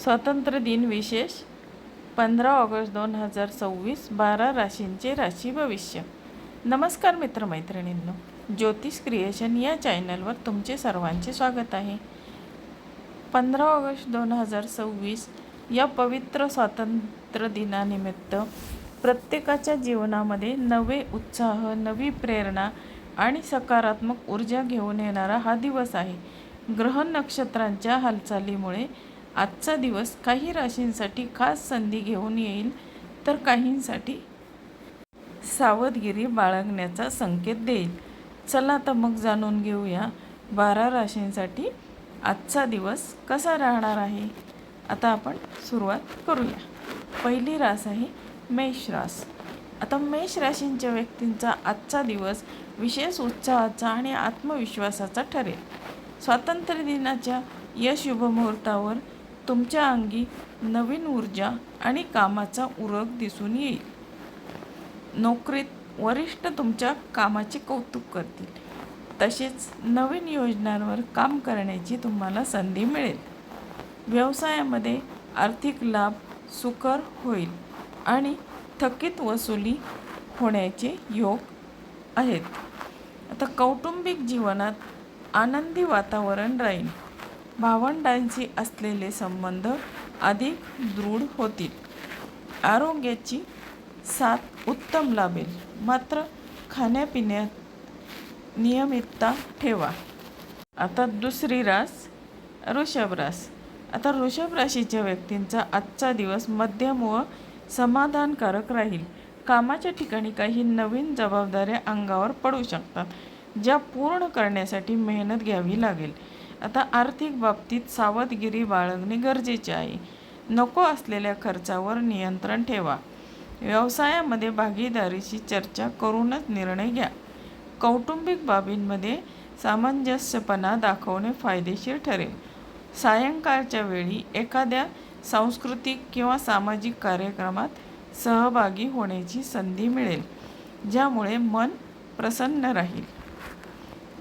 स्वातंत्र्य दिन विशेष 15 ऑगस्ट 2026 12 राशींचे राशी भविष्य. नमस्कार मित्रमैत्रिणींनो, ज्योतिष क्रिएशन या चॅनलवर तुमचे सर्वांचे स्वागत आहे. 15 ऑगस्ट 2026 या पवित्र स्वातंत्र्य दिनानिमित्त प्रत्येकाच्या जीवनामध्ये नवे उत्साह, नवी प्रेरणा आणि सकारात्मक ऊर्जा घेऊन येणारा हा दिवस आहे. ग्रह नक्षत्रांच्या हालचालीमुळे आजचा दिवस काही राशींसाठी खास संधी घेऊन येईल, तर काहींसाठी सावधगिरी बाळगण्याचा संकेत देईल. चला तर मग जाणून घेऊया 12 राशींसाठी आजचा दिवस कसा राहणार आहे. आता आपण सुरुवात करूया. पहिली रास आहे मेष रास. आता मेष राशींच्या व्यक्तींचा आजचा दिवस विशेष उत्साहाचा आणि आत्मविश्वासाचा ठरेल. स्वातंत्र्य दिनाच्या या शुभमुहूर्तावर तुमच्या अंगी नवीन ऊर्जा आणि कामाचा उरग दिसून येईल. नोकरीत वरिष्ठ तुमच्या कामाचे कौतुक करतील. तसेच नवीन योजनांवर काम करण्याची तुम्हाला संधी मिळेल. व्यवसायामध्ये आर्थिक लाभ सुकर होईल आणि थकीत वसुली होण्याचे योग आहेत. आता कौटुंबिक जीवनात आनंदी वातावरण राहील. भावंडांशी असलेले संबंध अधिक दृढ होतील. आरोग्याची साथ उत्तम लाभेल, मात्र खाण्यापिण्यात नियमितता ठेवा. आता दुसरी रास वृषभ रास. आता वृषभ राशीच्या व्यक्तींचा आजचा दिवस मध्यम व समाधानकारक राहील. कामाच्या ठिकाणी काही नवीन जबाबदाऱ्या अंगावर पडू शकतात, ज्या पूर्ण करण्यासाठी मेहनत घ्यावी लागेल. आता आर्थिक बाबतीत सावधगिरी बाळगणे गरजेचे आहे. नको असलेल्या खर्चावर नियंत्रण ठेवा. व्यवसायामध्ये भागीदारीशी चर्चा करूनच निर्णय घ्या. कौटुंबिक बाबींमध्ये सामंजस्यपणा दाखवणे फायदेशीर ठरेल. सायंकाळच्या वेळी एखाद्या सांस्कृतिक किंवा सामाजिक कार्यक्रमात सहभागी होण्याची संधी मिळेल, ज्यामुळे मन प्रसन्न राहील.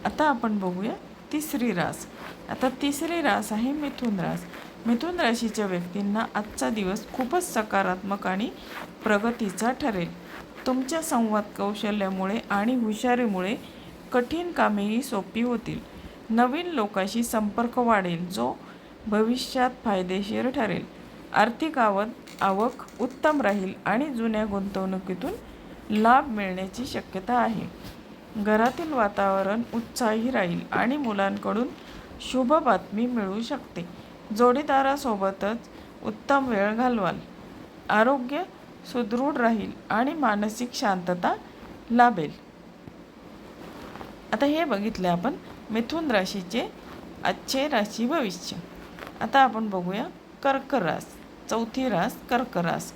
आता आपण बघूया तिसरी रास. आता तिसरी रास आहे मिथुन रास. मिथुन राशीच्या व्यक्तींना आजचा दिवस खूपच सकारात्मक आणि प्रगतीचा ठरेल. तुमच्या संवाद कौशल्यामुळे आणि हुशारीमुळे कठीण कामेही सोपी होतील. नवीन लोकांशी संपर्क वाढेल, जो भविष्यात फायदेशीर ठरेल. आर्थिक आवक उत्तम राहील आणि जुन्या गुंतवणुकीतून लाभ मिळण्याची शक्यता आहे. घरातील वातावरण उत्साही राहील आणि मुलांकडून शुभ बातमी मिळू शकते. जोडीदारासोबतच उत्तम वेळ घालवाल. आरोग्य सुदृढ राहील आणि मानसिक शांतता लाभेल. आता हे बघितले आपण मिथुन राशीचे आजचे राशी भविष्य. आता आपण बघूया कर्क रास. चौथी रास कर्क रास.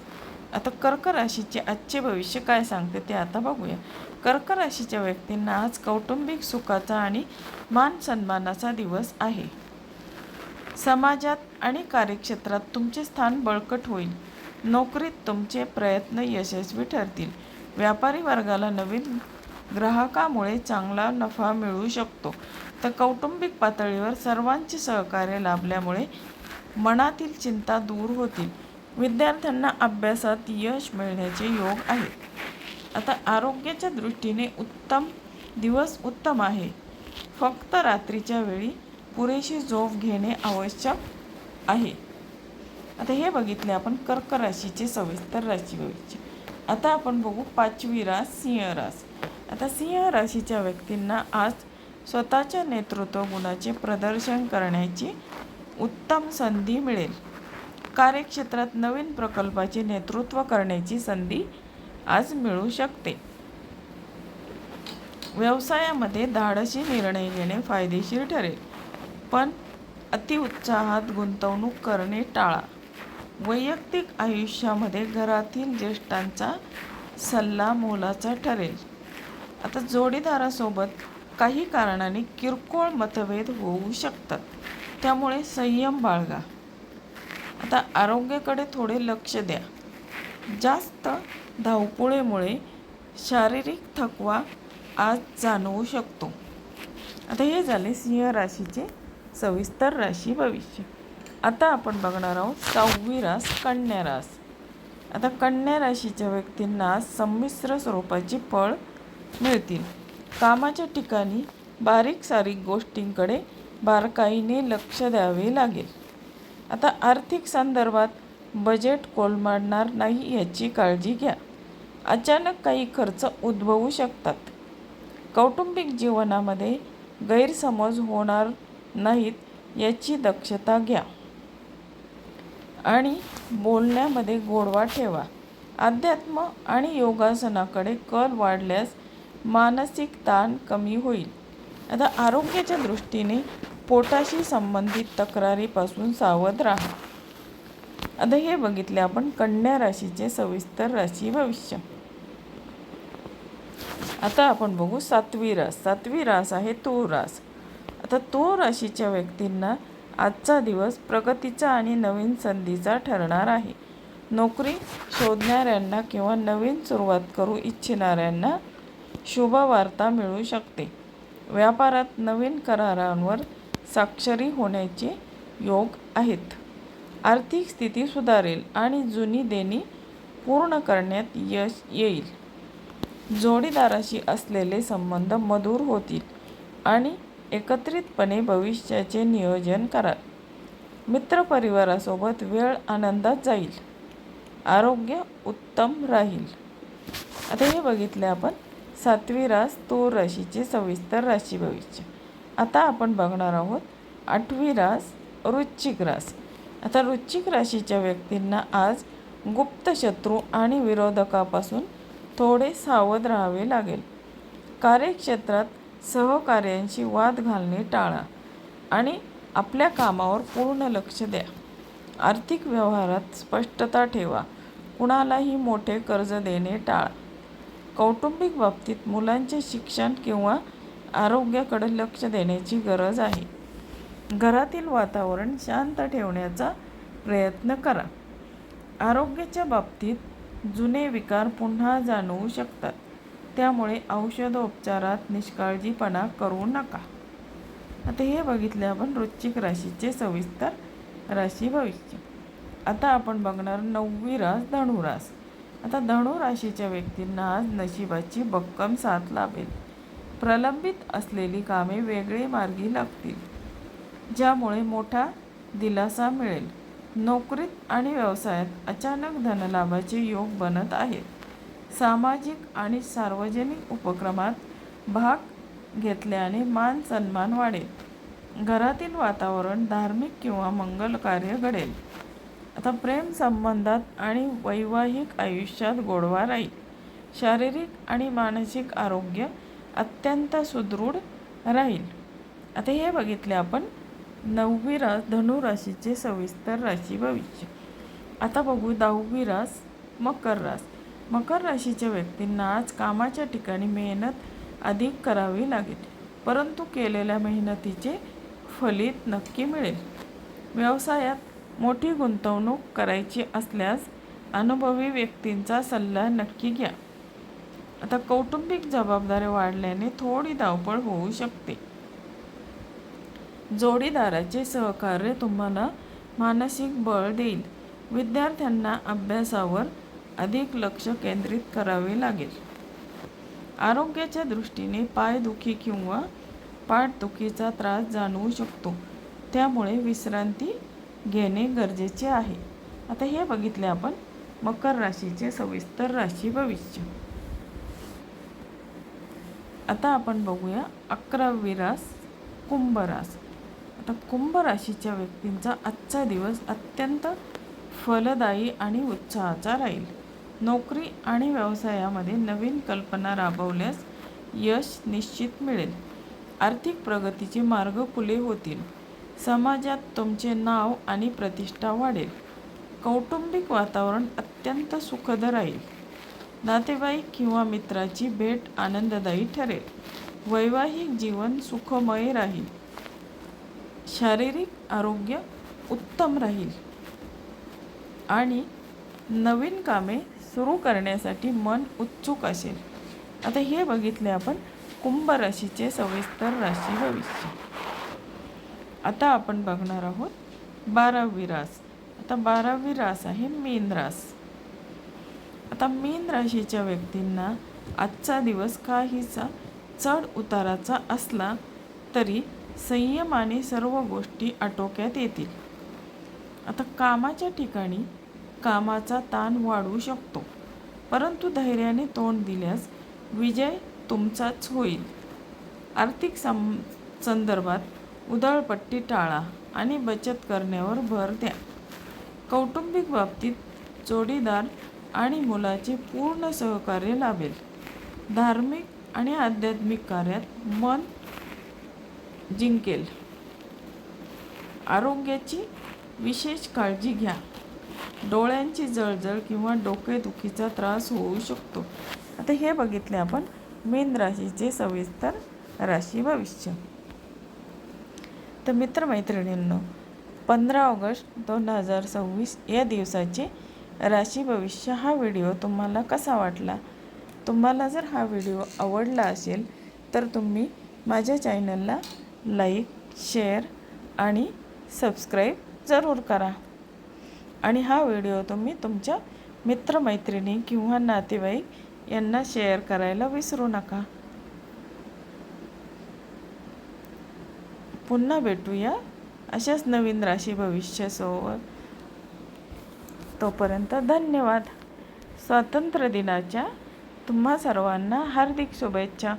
आता कर्क राशीचे आजचे भविष्य काय सांगते ते आता बघूया. कर्क राशीच्या व्यक्तींना आज कौटुंबिक सुखाचा आणि मान सन्मानाचा दिवस आहे. समाजात आणि कार्यक्षेत्रात तुमचे स्थान बळकट होईल. नोकरीत तुमचे प्रयत्न यशस्वी ठरतील. व्यापारी वर्गाला नवीन ग्राहकामुळे चांगला नफा मिळू शकतो. तर कौटुंबिक पातळीवर सर्वांचे सहकार्य लाभल्यामुळे मनातील चिंता दूर होतील. विद्यार्थ्यांना अभ्यासात यश मिळण्याचे योग आहेत. आता आरोग्याच्या दृष्टीने दिवस उत्तम आहे. फक्त रात्रीच्या वेळी पुरेशी झोप घेणे आवश्यक आहे. आता हे बघितले आपण कर्क राशीचे सविस्तर राशी भविष्य. आता आपण बघू पाचवी रास सिंह रास. आता सिंह राशीच्या व्यक्तींना आज स्वतःच्या नेतृत्व गुणाचे प्रदर्शन करण्याची उत्तम संधी मिळेल. कार्यक्षेत्रात नवीन प्रकल्पाचे नेतृत्व करण्याची संधी आज मिळू शकते. व्यवसायामध्ये धाडसी निर्णय घेणे फायदेशीर ठरेल, पण अतिउत्साहात गुंतवणूक करणे टाळा. वैयक्तिक आयुष्यामध्ये घरातील ज्येष्ठांचा सल्ला मोलाचा ठरेल. आता जोडीदारासोबत काही कारणाने किरकोळ मतभेद होऊ शकतात, त्यामुळे संयम बाळगा. आता आरोग्याकडे थोडे लक्ष द्या. जास्त धावपळीमुळे शारीरिक थकवा आज जाणवू शकतो. आता हे झाले सिंह राशीचे सविस्तर राशी भविष्य. आता आपण बघणार आहोत 6वी रास कन्या रास. आता कन्या राशीच्या व्यक्तींना आज संमिश्र स्वरूपाची फळ मिळतील. कामाच्या ठिकाणी बारीक सारीक गोष्टींकडे बारकाईने लक्ष द्यावे लागेल. आता आर्थिक संदर्भात बजेट कोलमडणार नाही याची काळजी घ्या. अचानक काही खर्च उद्भवू शकतात. कौटुंबिक जीवनामध्ये गैरसमज होणार नाहीत याची दक्षता घ्या आणि बोलण्यामध्ये गोडवा ठेवा. अध्यात्म आणि योगासनाकडे कल वाढल्यास मानसिक ताण कमी होईल. आता आरोग्याच्या दृष्टीने पोटाशी संबंधित तक्रारीपासून सावध राहा. आता हे बघितले आपण कन्या राशीचे सविस्तर राशी भविष्य. आता आपण बघू 7वी रास. 7वी रास आहे तूळ रास. आता तूळ राशीच्या व्यक्तींना आजचा दिवस प्रगतीचा आणि नवीन संधीचा ठरणार आहे. नोकरी शोधणाऱ्यांना किंवा नवीन सुरुवात करू इच्छिणाऱ्यांना शुभ वार्ता मिळू शकते. व्यापारात नवीन करारांवर स्वाक्षरी होण्याचे योग आहेत. आर्थिक स्थिती सुधारेल आणि जुनी देणी पूर्ण करण्यात यश येईल. जोडीदाराशी असलेले संबंध मधुर होतील आणि एकत्रितपणे भविष्याचे नियोजन कराल. मित्रपरिवारासोबत वेळ आनंदात जाईल. आरोग्य उत्तम राहील. आता हे बघितले आपण 7वी रास तूळ राशीचे सविस्तर राशी भविष्य. आता आपण बघणार आहोत 8वी रास वृश्चिक रास. आता वृश्चिक राशीच्या व्यक्तींना आज गुप्त शत्रू आणि विरोधकापासून थोडे सावध राहावे लागेल. कार्यक्षेत्रात सहकार्यांशी वाद घालणे टाळा आणि आपल्या कामावर पूर्ण लक्ष द्या. आर्थिक व्यवहारात स्पष्टता ठेवा. कुणालाही मोठे कर्ज देणे टाळा. कौटुंबिक बाबतीत मुलांचे शिक्षण किंवा आरोग्याकडे लक्ष देण्याची गरज आहे. घरातील वातावरण शांत ठेवण्याचा प्रयत्न करा. आरोग्याच्या बाबतीत जुने विकार पुन्हा जाणवू शकतात, त्यामुळे औषधोपचारात निष्काळजीपणा करू नका. आता हे बघितले आपण वृश्चिक राशीचे सविस्तर राशी भविष्य. आता आपण बघणार 9वी रास धनुरास. आता धनु राशीच्या व्यक्तींना आज नशिबाची भक्कम साथ लाभेल. प्रलंबित असलेली कामे वेगळे मार्गी लागतील, ज्यामुळे मोठा दिलासा मिळेल. नोकरीत आणि व्यवसायात अचानक धनलाभाचे योग बनत आहेत. सामाजिक आणि सार्वजनिक उपक्रमात भाग घेतल्याने मान सन्मान वाढेल. घरातील वातावरण धार्मिक किंवा मंगल कार्य घडेल. आता प्रेम संबंधात आणि वैवाहिक आयुष्यात गोडवा राहील. शारीरिक आणि मानसिक आरोग्य अत्यंत सुदृढ राहील. आता हे बघितले आपण 9वी रास धनु राशीचे सविस्तर राशी भविष्य. आता बघू 10वी रास मकर रास. मकर राशीच्या व्यक्तींना आज कामाच्या ठिकाणी मेहनत अधिक करावी लागेल, परंतु केलेल्या मेहनतीचे फलित नक्की मिळेल. व्यवसायात मोठी गुंतवणूक करायची असल्यास अनुभवी व्यक्तींचा सल्ला नक्की घ्या. आता कौटुंबिक जबाबदाऱ्या वाढल्याने थोडी धावपळ होऊ शकते. जोडीदाराचे सहकार्य तुम्हाला मानसिक बळ देईल. विद्यार्थ्यांना अभ्यासावर अधिक लक्ष केंद्रित करावे लागेल. आरोग्याच्या दृष्टीने पायदुखी किंवा पाठदुखीचा त्रास जाणवू शकतो, त्यामुळे विश्रांती घेणे गरजेचे आहे. आता हे बघितले आपण मकर राशीचे सविस्तर राशी भविष्य. आता आपण बघूया 11वी रास कुंभ रास. आता कुंभ राशीच्या व्यक्तींचा आजचा दिवस अत्यंत फलदायी आणि उत्साहाचा राहील. नोकरी आणि व्यवसायामध्ये नवीन कल्पना राबवल्यास यश निश्चित मिळेल. आर्थिक प्रगतीचे मार्ग खुले होतील. समाजात तुमचे नाव आणि प्रतिष्ठा वाढेल. कौटुंबिक वातावरण अत्यंत सुखद राहील. नातेवाईक किंवा मित्राची भेट आनंददायी ठरेल. वैवाहिक जीवन सुखमय राहील. शारीरिक आरोग्य उत्तम राहील आणि नवीन कामे सुरू करण्यासाठी मन उत्सुक असेल. आता हे बघितले आपण कुंभ राशीचे सविस्तर राशी भविष्य. आता आपण बघणार आहोत 12वी रास. आता 12वी रास आहे मीन रास. आता मीन राशीच्या व्यक्तींना आजचा दिवस काहीसा चढ उताराचा असला तरी संयमाने सर्व गोष्टी आटोक्यात येतील. आता कामाच्या ठिकाणी कामाचा ताण वाढू शकतो, परंतु धैर्याने तोंड दिल्यास विजय तुमचाच होईल. आर्थिक संदर्भात उधळपट्टी टाळा आणि बचत करण्यावर भर द्या. कौटुंबिक बाबतीत जोडीदार आणि मुलाचे पूर्ण सहकार्य लाभेल. धार्मिक आणि आध्यात्मिक कार्यात मन जिंकेल. आरोग्याची विशेष काळजी घ्या. डोळ्यांची जळजळ किंवा डोकेदुखीचा त्रास होऊ शकतो. आता हे बघितले आपण मीन राशीचे सविस्तर राशी भविष्य. तर मित्रमैत्रिणींनो, 15 ऑगस्ट 2026 या दिवसाचे राशी भविष्य हा व्हिडिओ तुम्हाला कसा वाटला? तुम्हाला जर हा व्हिडिओ आवडला असेल तर तुम्ही माझ्या चॅनलला लाईक, शेअर आणि सबस्क्राईब जरूर करा. आणि हा व्हिडिओ तुम्ही तुमच्या मित्रमैत्रिणी किंवा नातेवाईक यांना शेअर करायला विसरू नका. पुन्हा भेटूया अशाच नवीन राशी भविष्यासोबत. तोपर्यंत धन्यवाद. स्वातंत्र्य दिनाच्या तुम्हा सर्वांना हार्दिक शुभेच्छा.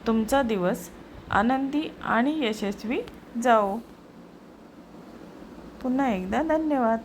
तुमचा दिवस आनंदी आणि यशस्वी जाओ. पुन्हा एकदा धन्यवाद.